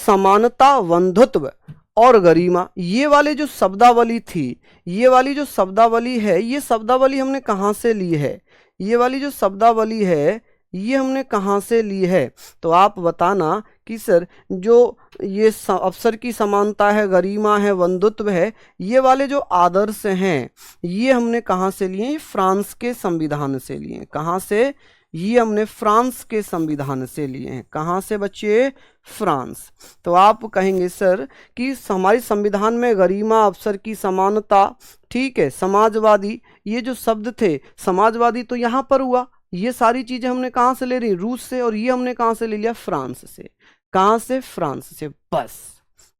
समानता, बंधुत्व और गरिमा, ये वाले जो शब्दावली थी, ये वाली जो शब्दावली है, ये शब्दावली हमने कहाँ से ली है? ये वाली जो शब्दावली है ये हमने कहाँ से ली है? तो आप बताना कि सर जो ये अवसर की समानता है, गरिमा है, बंधुत्व है, ये वाले जो आदर्श हैं ये हमने कहाँ से लिए? ये फ्रांस के संविधान से लिए हैं। कहाँ से? ये हमने फ्रांस के संविधान से लिए हैं। कहाँ से बच्चे? फ्रांस। तो आप कहेंगे सर कि हमारे संविधान में गरिमा, अवसर की समानता, ठीक है, समाजवादी, ये जो शब्द थे, समाजवादी तो यहाँ पर हुआ। ये सारी चीजें हमने कहाँ से ले रही? रूस से। और ये हमने कहाँ से ले लिया? फ्रांस से। कहाँ से? फ्रांस से। बस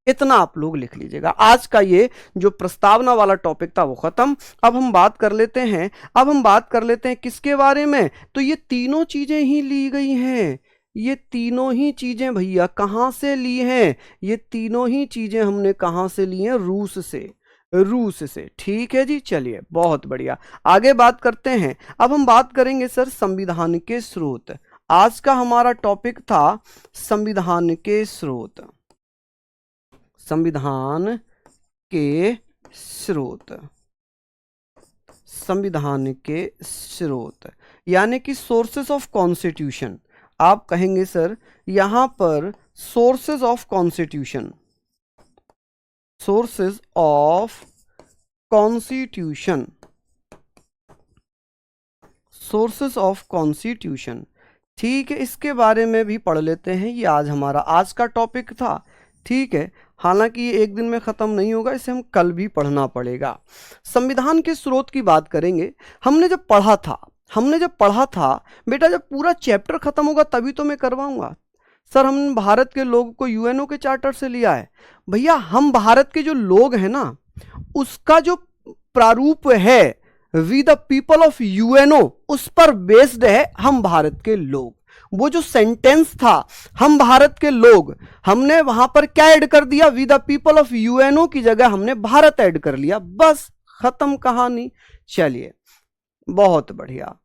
इतना आप लोग लिख लीजिएगा। आज का ये जो प्रस्तावना वाला टॉपिक था वो खत्म। अब हम बात कर लेते हैं, अब हम बात कर लेते हैं किसके बारे में? तो ये तीनों चीजें ही ली गई हैं। ये तीनों ही चीजें भैया कहाँ से ली हैं? ये तीनों ही चीजें हमने कहाँ से ली हैं? रूस से। रूस से। ठीक है जी, चलिए बहुत बढ़िया। आगे बात करते हैं। अब हम बात करेंगे सर संविधान के स्रोत। आज का हमारा टॉपिक था संविधान के स्रोत। संविधान के स्रोत। संविधान के स्रोत यानी कि सोर्सेस ऑफ कॉन्स्टिट्यूशन। आप कहेंगे सर यहां पर sources of constitution, sources of constitution, sources of constitution. ठीक है, इसके बारे में भी पढ़ लेते हैं। ये आज हमारा आज का टॉपिक था। ठीक है, हालांकि ये एक दिन में ख़त्म नहीं होगा, इसे हम कल भी पढ़ना पड़ेगा। संविधान के स्रोत की बात करेंगे। हमने जब पढ़ा था, हमने जब पढ़ा था बेटा, जब पूरा चैप्टर ख़त्म होगा तभी तो मैं करवाऊंगा। सर हम भारत के लोगों को यूएनओ के चार्टर से लिया है। भैया हम भारत के जो लोग हैं ना, उसका जो प्रारूप है we the people of UNO, उस पर बेस्ड है हम भारत के लोग। वो जो सेंटेंस था हम भारत के लोग, हमने वहां पर क्या ऐड कर दिया? We the people of UNO की जगह हमने भारत ऐड कर लिया। बस खत्म कहानी। चलिए बहुत बढ़िया।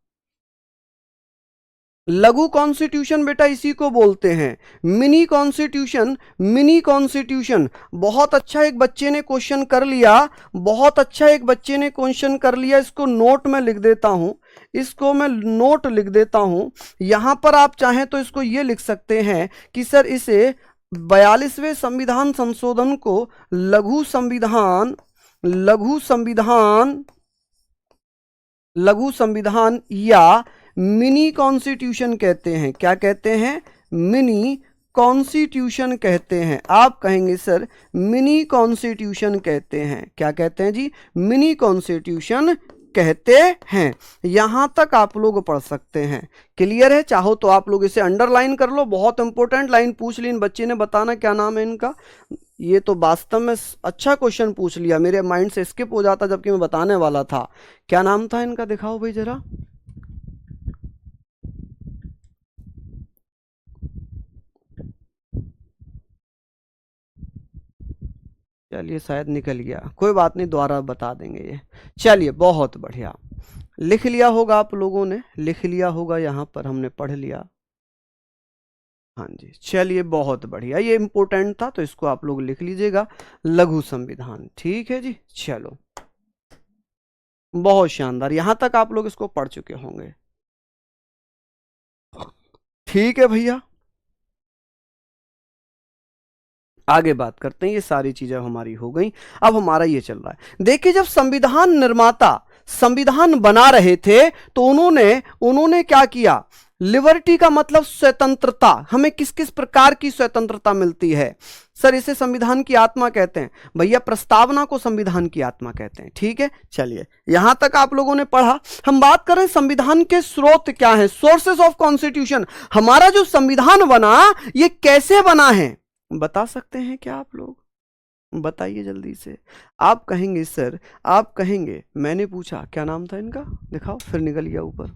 लघु कॉन्स्टिट्यूशन बेटा इसी को बोलते हैं, मिनी कॉन्स्टिट्यूशन। मिनी कॉन्स्टिट्यूशन बहुत अच्छा एक बच्चे ने क्वेश्चन कर लिया, बहुत अच्छा एक बच्चे ने क्वेश्चन कर लिया। इसको नोट में लिख देता हूं, इसको मैं नोट लिख देता हूं। यहां पर आप चाहें तो इसको ये लिख सकते हैं कि सर इसे 42वें संविधान संशोधन को लघु संविधान, लघु संविधान, लघु संविधान या मिनी कॉन्स्टिट्यूशन कहते हैं। क्या कहते हैं? मिनी कॉन्स्टिट्यूशन कहते हैं। आप कहेंगे सर मिनी कॉन्स्टिट्यूशन कहते हैं। क्या कहते हैं जी? मिनी कॉन्स्टिट्यूशन कहते हैं। यहां तक आप लोग पढ़ सकते हैं। क्लियर है? चाहो तो आप लोग इसे अंडरलाइन कर लो। बहुत इंपॉर्टेंट लाइन पूछ ली इन बच्चे ने। बताना क्या नाम है इनका। ये तो वास्तव में अच्छा क्वेश्चन पूछ लिया, मेरे माइंड से स्किप हो जाता जबकि मैं बताने वाला था। क्या नाम था इनका? दिखाओ भाई जरा। चलिए शायद निकल गया, कोई बात नहीं, दोबारा बता देंगे ये। चलिए बहुत बढ़िया, लिख लिया होगा आप लोगों ने, लिख लिया होगा, यहाँ पर हमने पढ़ लिया। हाँ जी, चलिए बहुत बढ़िया, ये इंपॉर्टेंट था तो इसको आप लोग लिख लीजिएगा, लघु संविधान। ठीक है जी, चलो बहुत शानदार, यहां तक आप लोग इसको पढ़ चुके होंगे। ठीक है भैया, आगे बात करते हैं। ये सारी चीजें हमारी हो गई, अब हमारा ये चल रहा है। देखिए, जब संविधान निर्माता संविधान बना रहे थे तो उन्होंने क्या किया, लिबर्टी का मतलब स्वतंत्रता, हमें किस किस प्रकार की स्वतंत्रता मिलती है। सर इसे संविधान की आत्मा कहते हैं। भैया प्रस्तावना को संविधान की आत्मा कहते हैं। ठीक है, चलिए यहां तक आप लोगों ने पढ़ा। हम बात करें संविधान के स्रोत क्या है, सोर्सेस ऑफ कॉन्स्टिट्यूशन। हमारा जो संविधान बना ये कैसे बना है, बता सकते हैं क्या आप लोग, बताइए जल्दी से। आप कहेंगे सर, आप कहेंगे मैंने पूछा क्या नाम था इनका, दिखाओ, फिर निकल गया ऊपर।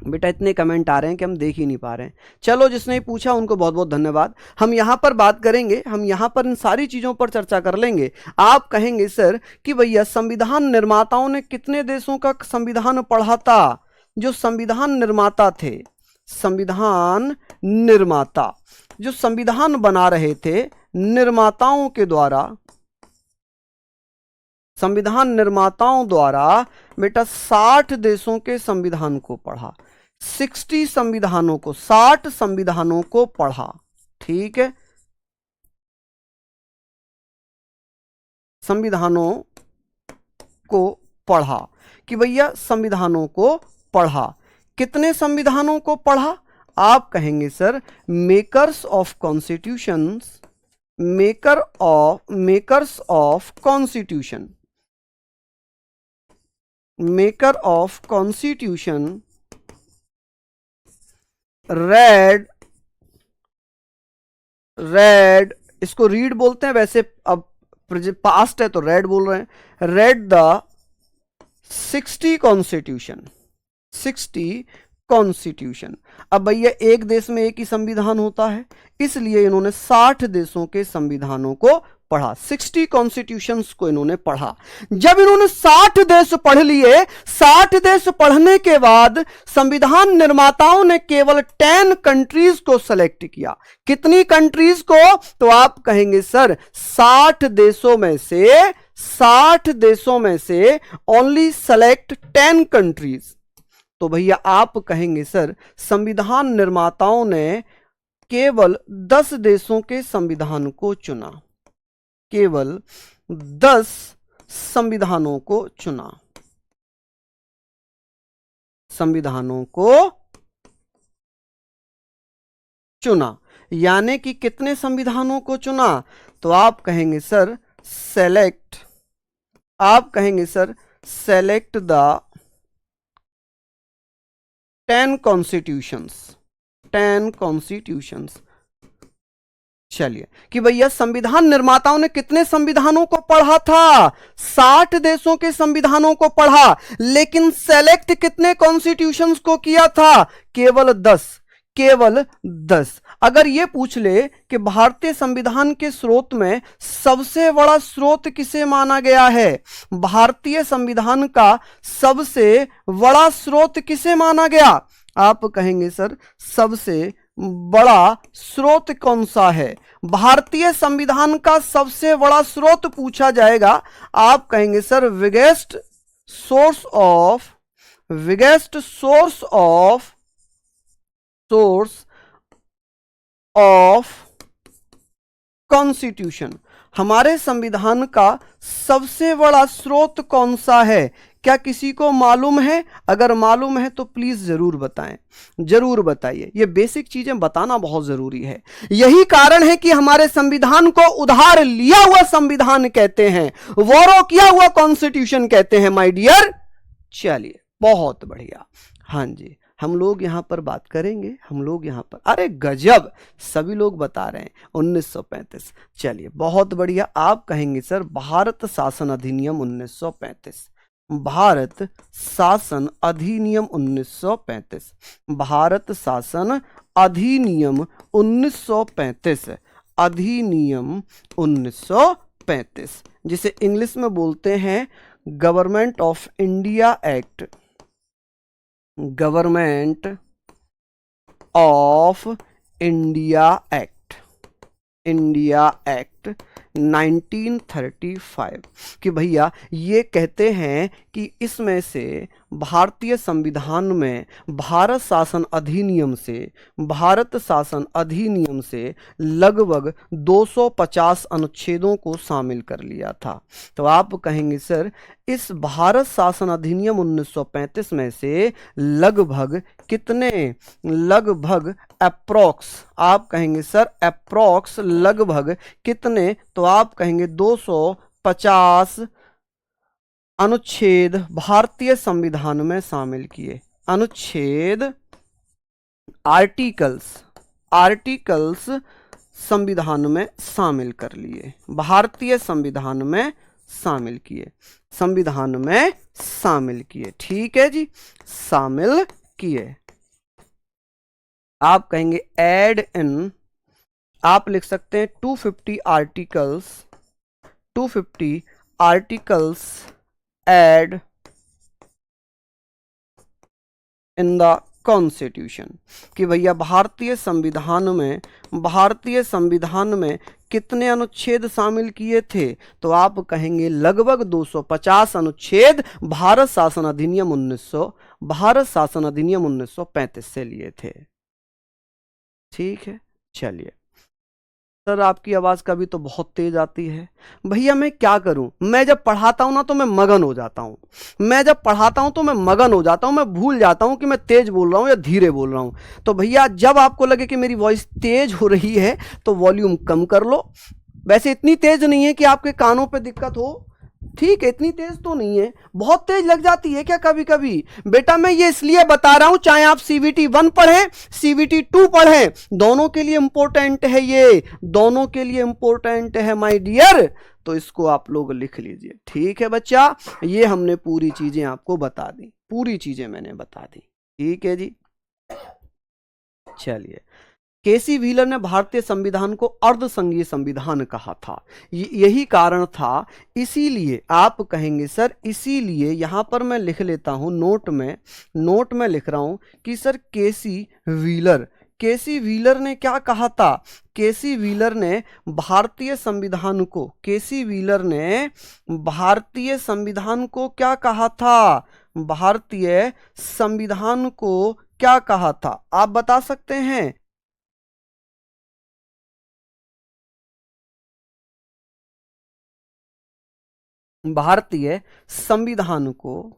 बेटा इतने कमेंट आ रहे हैं कि हम देख ही नहीं पा रहे हैं। चलो जिसने पूछा उनको बहुत बहुत धन्यवाद। हम यहाँ पर बात करेंगे, हम यहाँ पर इन सारी चीज़ों पर चर्चा कर लेंगे। आप कहेंगे सर कि भैया संविधान निर्माताओं ने कितने देशों का संविधान पढ़ा था। जो संविधान निर्माता थे, संविधान निर्माता जो संविधान बना रहे थे, निर्माताओं के द्वारा, संविधान निर्माताओं द्वारा बेटा 60 देशों के संविधान को पढ़ा, 60 संविधानों को, 60 संविधानों को पढ़ा। ठीक है, संविधानों को पढ़ा कि भैया संविधानों को पढ़ा। कितने संविधानों को पढ़ा, आप कहेंगे sir makers of constitutions, makers of constitution, maker of constitution red, इसको रीड बोलते हैं वैसे, अब पास्ट है तो रेड बोल रहे हैं, रेड द 60 कॉन्स्टिट्यूशन, 60 कॉन्स्टिट्यूशन। अब भैया एक देश में एक ही संविधान होता है, इसलिए इन्होंने 60 देशों के संविधानों को पढ़ा, 60 कॉन्स्टिट्यूशंस को इन्होंने पढ़ा। जब इन्होंने 60 देश पढ़ लिए, 60 देश पढ़ने के बाद संविधान निर्माताओं ने केवल 10 कंट्रीज को सेलेक्ट किया। कितनी कंट्रीज को, तो आप कहेंगे सर 60 देशों में से, 60 देशों में से ओनली सेलेक्ट 10 कंट्रीज। तो भैया आप कहेंगे सर संविधान निर्माताओं ने केवल 10 देशों के संविधान को चुना, केवल 10 संविधानों को चुना, संविधानों को चुना। यानी कि कितने संविधानों को चुना, तो आप कहेंगे सर सेलेक्ट, आप कहेंगे sir select the 10 constitutions, 10 constitutions. चलिए कि भैया संविधान निर्माताओं ने कितने संविधानों को पढ़ा था, 60 देशों के संविधानों को पढ़ा, लेकिन सेलेक्ट कितने कॉन्स्टिट्यूशंस को किया था, केवल 10, केवल 10। अगर ये पूछ ले कि भारतीय संविधान के स्रोत में सबसे बड़ा स्रोत किसे माना गया है, भारतीय संविधान का सबसे बड़ा स्रोत किसे माना गया, आप कहेंगे सर सबसे बड़ा स्रोत कौन सा है, भारतीय संविधान का सबसे बड़ा स्रोत पूछा जाएगा, आप कहेंगे sir biggest source of, biggest source of constitution. हमारे संविधान का सबसे बड़ा स्रोत कौन सा है, क्या किसी को मालूम है? अगर मालूम है तो प्लीज जरूर बताएं, जरूर बताइए। ये बेसिक चीजें बताना बहुत जरूरी है। यही कारण है कि हमारे संविधान को उधार लिया हुआ संविधान कहते हैं, वोरो किया हुआ कॉन्स्टिट्यूशन कहते हैं माय डियर। चलिए बहुत बढ़िया, हाँ जी हम लोग यहां पर बात करेंगे, हम लोग यहां पर, अरे गजब सभी लोग बता रहे हैं 1935। चलिए बहुत बढ़िया, आप कहेंगे सर भारत शासन अधिनियम 1935, भारत शासन अधिनियम 1935, भारत शासन अधिनियम 1935। अधिनियम 1935, जिसे इंग्लिश में बोलते हैं government of India act, government of India act, India act 1935। कि भैया ये कहते हैं कि इसमें से भारतीय संविधान में भारत शासन अधिनियम से लगभग 250 अनुच्छेदों को शामिल कर लिया था। तो आप कहेंगे सर इस भारत शासन अधिनियम 1935 में से लगभग कितने, लगभग अप्रोक्स, आप कहेंगे सर अप्रोक्स लगभग कितने, तो आप कहेंगे 250 अनुच्छेद भारतीय संविधान में शामिल किए। अनुच्छेद, आर्टिकल्स संविधान में शामिल कर लिए, भारतीय संविधान में शामिल किए, संविधान में शामिल किए। ठीक है जी, शामिल किए। आप कहेंगे ऐड इन, आप लिख सकते हैं 250 articles add in the constitution. कि भैया भारतीय संविधान में कितने अनुच्छेद शामिल किए थे, तो आप कहेंगे लगभग 250 अनुच्छेद भारत शासन अधिनियम 1935 से लिए थे। ठीक है, चलिए। सर आपकी आवाज कभी तो बहुत तेज आती है। भैया मैं क्या करूं, मैं जब पढ़ाता हूं ना तो मैं मगन हो जाता हूं, मैं भूल जाता हूं कि मैं तेज बोल रहा हूं या धीरे बोल रहा हूं। तो भैया जब आपको लगे कि मेरी वॉइस तेज हो रही है तो वॉल्यूम कम कर लो। वैसे इतनी तेज नहीं है कि आपके कानों पे दिक्कत हो, ठीक है, इतनी तेज तो नहीं है, बहुत तेज लग जाती है क्या कभी कभी। बेटा मैं ये इसलिए बता रहा हूं, चाहे आप CVT 1 पढ़ें, CVT 2 पढ़ें, दोनों के लिए इंपॉर्टेंट है, ये दोनों के लिए इंपॉर्टेंट है माय डियर। तो इसको आप लोग लिख लीजिए। ठीक है बच्चा, ये हमने पूरी चीजें आपको बता दी, पूरी चीजें मैंने बता दी। ठीक है जी, चलिए। केसी व्हीलर ने भारतीय संविधान को अर्धसंघीय संविधान कहा था, यही कारण था, इसीलिए आप कहेंगे सर, इसीलिए यहां पर मैं लिख लेता हूं नोट में लिख रहा हूं कि सर केसी व्हीलर ने क्या कहा था। केसी व्हीलर ने भारतीय संविधान को क्या कहा था, भारतीय संविधान को क्या कहा था, आप बता सकते हैं। भारतीय संविधान को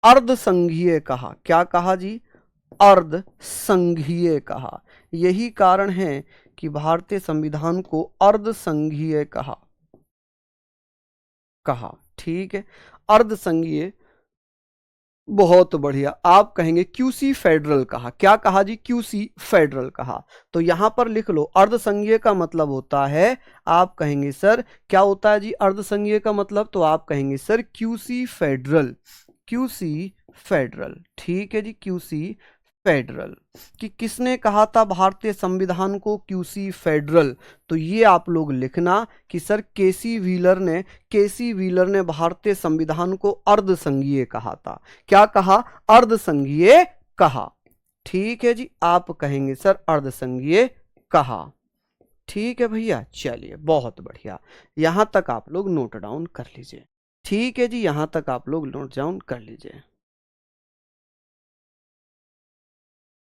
अर्धसंघीय कहा। क्या कहा जी, अर्धसंघीय कहा। यही कारण है कि भारतीय संविधान को अर्धसंघीय कहा। ठीक है, अर्धसंघीय, बहुत बढ़िया। आप कहेंगे क्यूसी फेडरल कहा। क्या कहा जी, क्यूसी फेडरल कहा। तो यहां पर लिख लो, अर्धसंघीय का मतलब होता है, आप कहेंगे सर क्या होता है जी अर्धसंघीय का मतलब, तो आप कहेंगे सर क्यूसी फेडरल। ठीक है जी, क्यूसी फेडरल। कि किसने कहा था भारतीय संविधान को क्यूसी फेडरल, तो ये आप लोग लिखना कि सर केसी व्हीलर ने भारतीय संविधान को अर्धसंघीय कहा था। क्या कहा, अर्धसंघीय कहा। ठीक है जी, आप कहेंगे सर अर्धसंघीय कहा। ठीक है भैया, चलिए बहुत बढ़िया, यहां तक आप लोग नोट डाउन कर लीजिए। ठीक है जी, यहां तक आप लोग नोट डाउन कर लीजिए।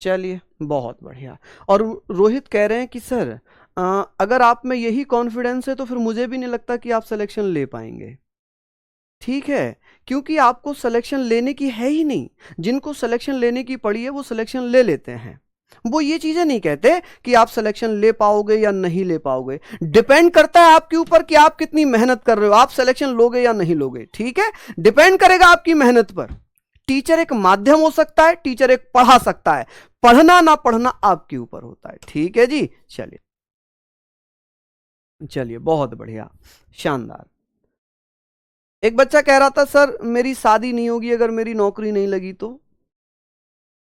चलिए बहुत बढ़िया। और रोहित कह रहे हैं कि सर अगर आप में यही कॉन्फिडेंस है तो फिर मुझे भी नहीं लगता कि आप सिलेक्शन ले पाएंगे। ठीक है, क्योंकि आपको सिलेक्शन लेने की है ही नहीं। जिनको सिलेक्शन लेने की पड़ी है वो सिलेक्शन ले लेते हैं। वो ये चीजें नहीं कहते कि आप सिलेक्शन ले पाओगे या नहीं ले पाओगे। डिपेंड करता है आपके ऊपर कि आप कितनी मेहनत कर रहे हो, आप सिलेक्शन लोगे या नहीं लोगे। ठीक है, डिपेंड करेगा आपकी मेहनत पर। टीचर एक माध्यम हो सकता है, टीचर एक पढ़ा सकता है, पढ़ना ना पढ़ना आपके ऊपर होता है। ठीक है जी, चलिए बहुत बढ़िया, शानदार। एक बच्चा कह रहा था सर मेरी शादी नहीं होगी अगर मेरी नौकरी नहीं लगी तो।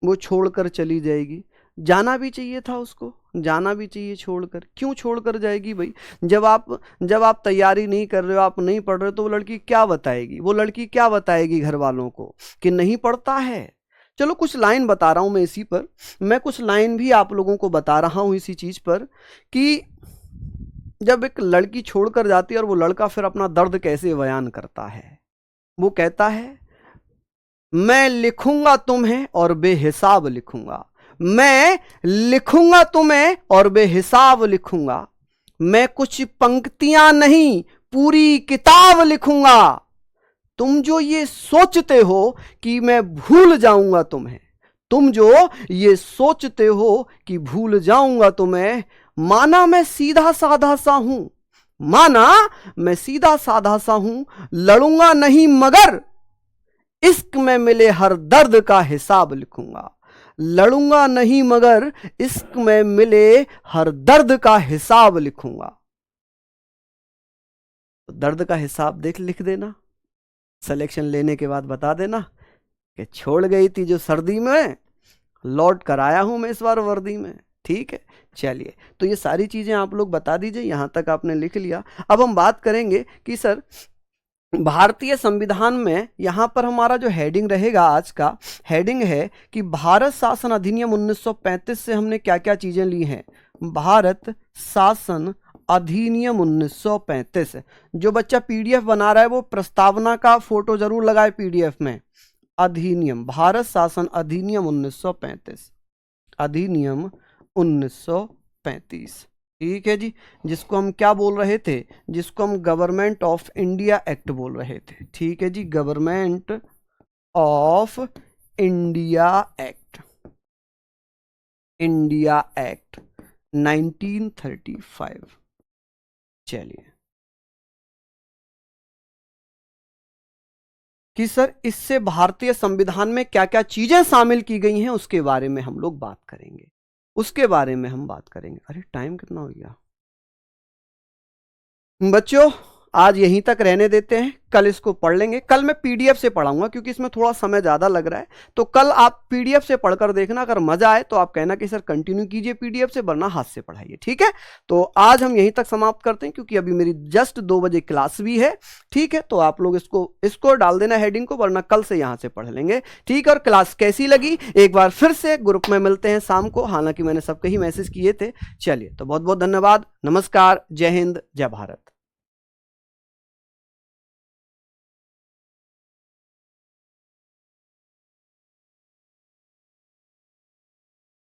वो छोड़कर चली जाएगी। जाना भी चाहिए था उसको, जाना भी चाहिए छोड़कर। क्यों छोड़कर जाएगी भाई? जब आप तैयारी नहीं कर रहे हो, आप नहीं पढ़ रहे हो, तो वो लड़की क्या बताएगी? वो लड़की क्या बताएगी घर वालों को कि नहीं पढ़ता है? चलो कुछ लाइन बता रहा हूं मैं इसी पर, मैं कुछ लाइन भी आप लोगों को बता रहा हूं इसी चीज पर कि जब एक लड़की छोड़कर जाती है और वो लड़का फिर अपना दर्द कैसे बयान करता है। वो कहता है, मैं लिखूंगा तुम्हें और बेहिसाब लिखूंगा, मैं लिखूंगा तुम्हें और बेहिसाब लिखूंगा, मैं कुछ पंक्तियां नहीं पूरी किताब लिखूंगा। तुम जो ये सोचते हो कि मैं भूल जाऊंगा तुम्हें, तुम जो ये सोचते हो कि भूल जाऊंगा तुम्हें, माना मैं सीधा साधा सा हूं, माना मैं सीधा साधा सा हूं, लड़ूंगा नहीं मगर इश्क में मिले हर दर्द का हिसाब लिखूंगा, लड़ूंगा नहीं मगर इश्क में मिले हर दर्द का हिसाब लिखूंगा। तो दर्द का हिसाब देख लिख देना, सिलेक्शन लेने के बाद बता देना कि छोड़ गई थी जो सर्दी में, लौट कर आया हूं मैं इस बार वर्दी में। ठीक है, चलिए, तो ये सारी चीजें आप लोग बता दीजिए, यहां तक आपने लिख लिया। अब हम बात करेंगे कि सर भारतीय संविधान में, यहां पर हमारा जो हेडिंग रहेगा, आज का हेडिंग है कि भारत शासन अधिनियम 1935 से हमने क्या क्या चीजें ली हैं। भारत शासन अधिनियम 1935। जो बच्चा पीडीएफ बना रहा है वो प्रस्तावना का फोटो जरूर लगाए पीडीएफ में। अधिनियम, भारत शासन अधिनियम 1935, अधिनियम 1935। ठीक है जी, जिसको हम क्या बोल रहे थे, जिसको हम गवर्नमेंट ऑफ इंडिया एक्ट बोल रहे थे। ठीक है जी, government of India act, India act 1935। चलिए, कि सर इससे भारतीय संविधान में क्या क्या चीजें शामिल की गई हैं उसके बारे में हम लोग बात करेंगे, उसके बारे में हम बात करेंगे। अरे टाइम कितना हो गया बच्चों, आज यहीं तक रहने देते हैं, कल इसको पढ़ लेंगे। कल मैं पीडीएफ से पढ़ाऊंगा क्योंकि इसमें थोड़ा समय ज़्यादा लग रहा है, तो कल आप पीडीएफ से पढ़कर देखना, अगर मजा आए तो आप कहना कि सर कंटिन्यू कीजिए पीडीएफ से, वरना हाथ से पढ़ाइए। ठीक है, तो आज हम यहीं तक समाप्त करते हैं क्योंकि अभी मेरी जस्ट 2 बजे क्लास भी है। ठीक है, तो आप लोग इसको डाल देना हेडिंग को, वरना कल से यहाँ से पढ़ लेंगे। ठीक है, और क्लास कैसी लगी एक बार फिर से ग्रुप में मिलते हैं शाम को, हालांकि मैंने सबके ही मैसेज किए थे। चलिए, तो बहुत बहुत धन्यवाद, नमस्कार, जय हिंद, जय भारत।